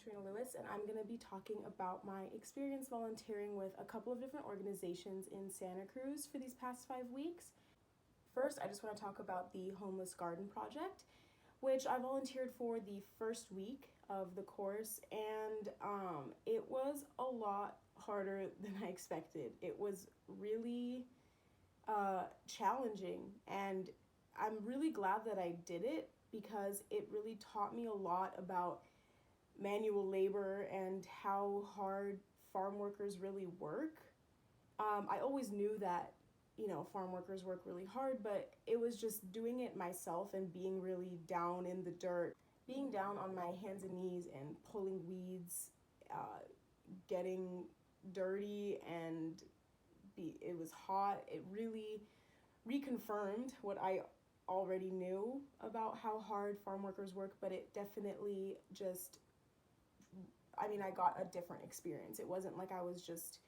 Katrina Lewis, and I'm going to be talking about my experience volunteering with a couple of different organizations in Santa Cruz for these past 5 weeks. First, I just want to talk about the Homeless Garden Project, which I volunteered for the first week of the course, and it was a lot harder than I expected. It was really challenging, and I'm really glad that I did it because it really taught me a lot about manual labor and how hard farm workers really work. I always knew that, farm workers work really hard, but it was just doing it myself and being really down in the dirt, being down on my hands and knees and pulling weeds, getting dirty, and it was hot. It really reconfirmed what I already knew about how hard farm workers work, but it definitely I got a different experience. It wasn't like I was just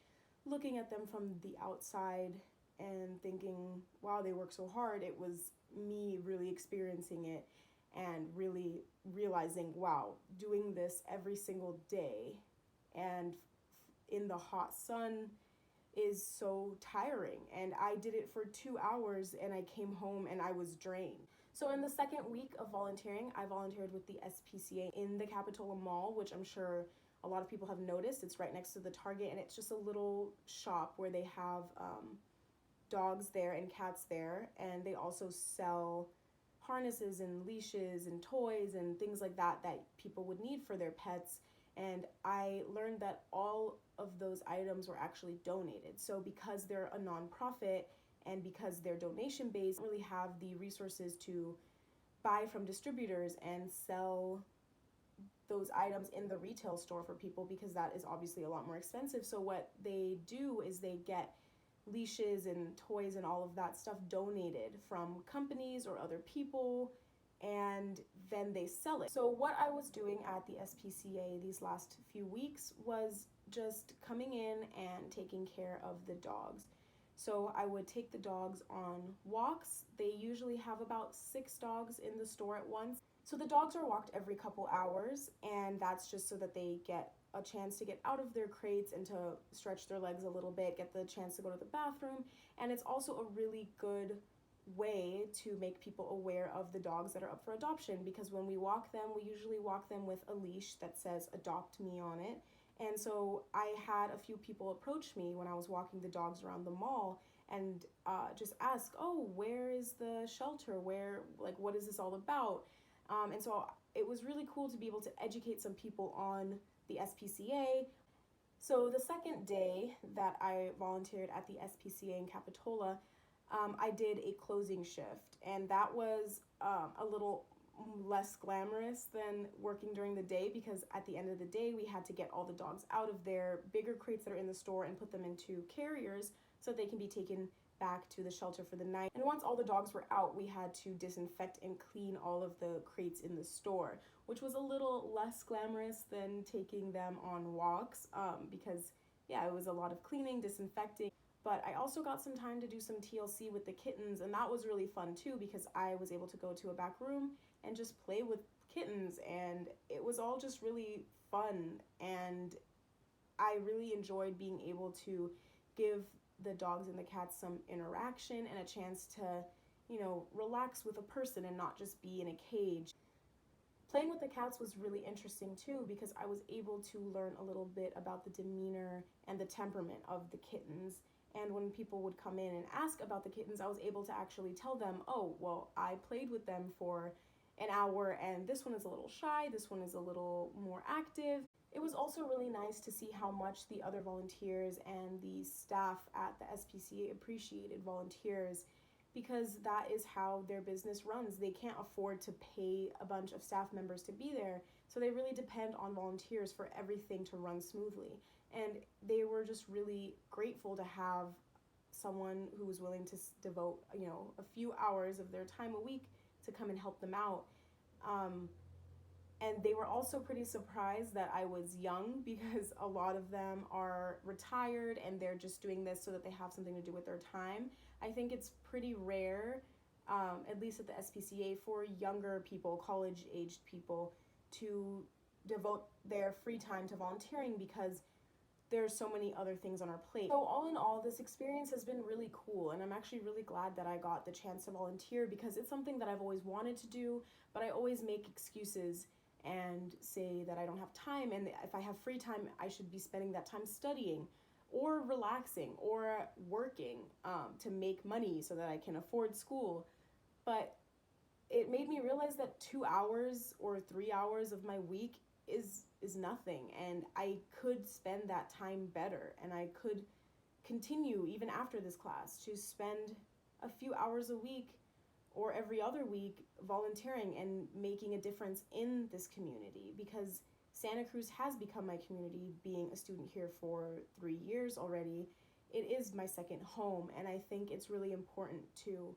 looking at them from the outside and thinking, wow, they work so hard. It was me really experiencing it and really realizing, wow, doing this every single day and in the hot sun is so tiring. And I did it for 2 hours and I came home and I was drained. So in the second week of volunteering, I volunteered with the SPCA in the Capitola Mall, which I'm sure a lot of people have noticed. It's right next to the Target, and it's just a little shop where they have dogs there and cats there, and they also sell harnesses and leashes and toys and things like that that people would need for their pets. And I learned that all of those items were actually donated. So because they're a nonprofit and because they're donation based, really have the resources to buy from distributors and sell those items in the retail store for people, because that is obviously a lot more expensive. So what they do is they get leashes and toys and all of that stuff donated from companies or other people, and then they sell it. So what I was doing at the SPCA these last few weeks was just coming in and taking care of the dogs. So I would take the dogs on walks. They usually have about 6 dogs in the store at once. So the dogs are walked every couple hours, and that's just so that they get a chance to get out of their crates and to stretch their legs a little bit, get the chance to go to the bathroom. And it's also a really good way to make people aware of the dogs that are up for adoption, because when we walk them, we usually walk them with a leash that says "Adopt Me" on it. And so I had a few people approach me when I was walking the dogs around the mall and just ask, oh, where is the shelter? What is this all about? And so it was really cool to be able to educate some people on the SPCA. So the second day that I volunteered at the SPCA in Capitola, I did a closing shift, and that was a little less glamorous than working during the day, because at the end of the day we had to get all the dogs out of their bigger crates that are in the store and put them into carriers so they can be taken back to the shelter for the night. And once all the dogs were out, we had to disinfect and clean all of the crates in the store, which was a little less glamorous than taking them on walks, because it was a lot of cleaning, disinfecting. But I also got some time to do some TLC with the kittens, and that was really fun too, because I was able to go to a back room and just play with kittens, and it was all just really fun. And I really enjoyed being able to give the dogs and the cats some interaction and a chance to, relax with a person and not just be in a cage. Playing with the cats was really interesting too, because I was able to learn a little bit about the demeanor and the temperament of the kittens. And when people would come in and ask about the kittens, I was able to actually tell them, oh, well, I played with them for an hour, and this one is a little shy, this one is a little more active. It was also really nice to see how much the other volunteers and the staff at the SPCA appreciated volunteers, because that is how their business runs. They can't afford to pay a bunch of staff members to be there, so they really depend on volunteers for everything to run smoothly. And they were just really grateful to have someone who was willing to devote, a few hours of their time a week to come and help them out. And they were also pretty surprised that I was young, because a lot of them are retired and they're just doing this so that they have something to do with their time. I think it's pretty rare, at least at the SPCA, for younger people, college-aged people, to devote their free time to volunteering because there's so many other things on our plate. So all in all, this experience has been really cool, and I'm actually really glad that I got the chance to volunteer because it's something that I've always wanted to do, but I always make excuses and say that I don't have time, and if I have free time, I should be spending that time studying or relaxing or working to make money so that I can afford school. But it made me realize that 2 hours or 3 hours of my week is nothing, and I could spend that time better, and I could continue even after this class to spend a few hours a week or every other week volunteering and making a difference in this community, because Santa Cruz has become my community. Being a student here for 3 years already, it is my second home, and I think it's really important to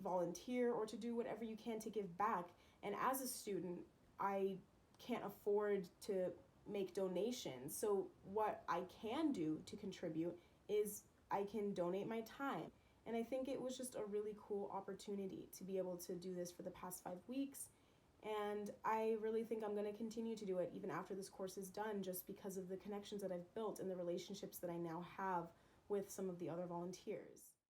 volunteer or to do whatever you can to give back. And as a student, I can't afford to make donations. So what I can do to contribute is I can donate my time. And I think it was just a really cool opportunity to be able to do this for the past 5 weeks. And I really think I'm going to continue to do it even after this course is done, just because of the connections that I've built and the relationships that I now have with some of the other volunteers.